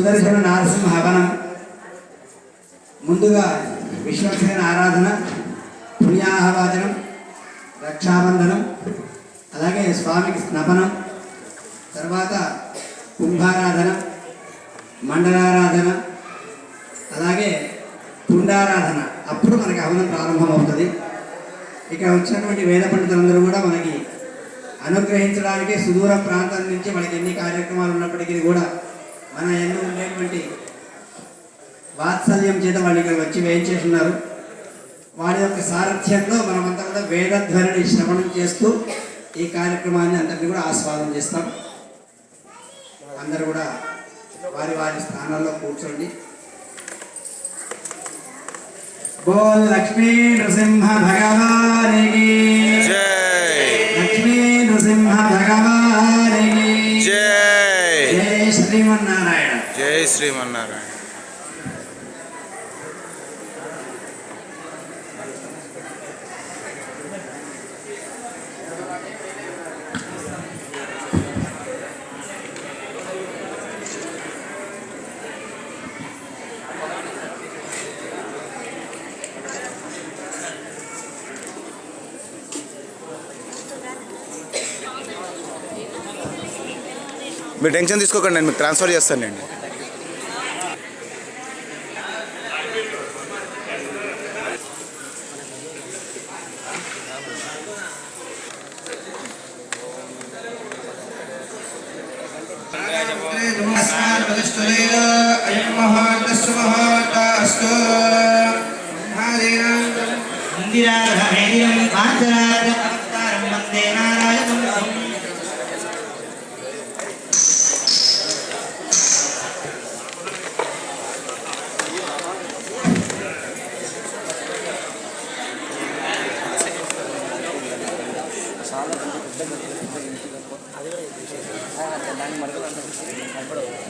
సుదర్శన నరసింహ హవనం, ముందుగా విశ్వసేన ఆరాధన, పుణ్యాహవాచనం, రక్షాబంధనం, అలాగే స్వామికి స్నపనం, తర్వాత కుంభారాధన, మండలారాధన, అలాగే కుండారాధన. అప్పుడు మనకి హవనం ప్రారంభమవుతుంది. ఇక్కడ వచ్చినటువంటి వేద పండితులందరూ కూడా మనకి అనుగ్రహించడానికి సుదూర ప్రాంతం నుంచి మనకి ఎన్ని కార్యక్రమాలు ఉన్నప్పటికీ కూడా మన ఎన్నో ఉండేటువంటి వాత్సల్యం చేత వాళ్ళు ఇక్కడ వచ్చి వేయించేస్తున్నారు. వారి యొక్క సారథ్యంలో మనమంతా కూడా వేదధ్వనిని శ్రవణం చేస్తూ ఈ కార్యక్రమాన్ని అంతటిని కూడా ఆస్వాదం చేస్తాం. అందరూ కూడా వారి వారి స్థానాల్లో కూర్చోండి. बोल लक्ष्मी नृसिंह भगवान की जय, लक्ष्मी नृसिंह भगवान की जय, जय श्रीमन्नारायण, जय श्रीमन्नारायण. మీరు టెన్షన్ తీసుకోకండి, నేను మీకు ట్రాన్స్ఫర్ చేస్తానండి. దాన్ని మరకలు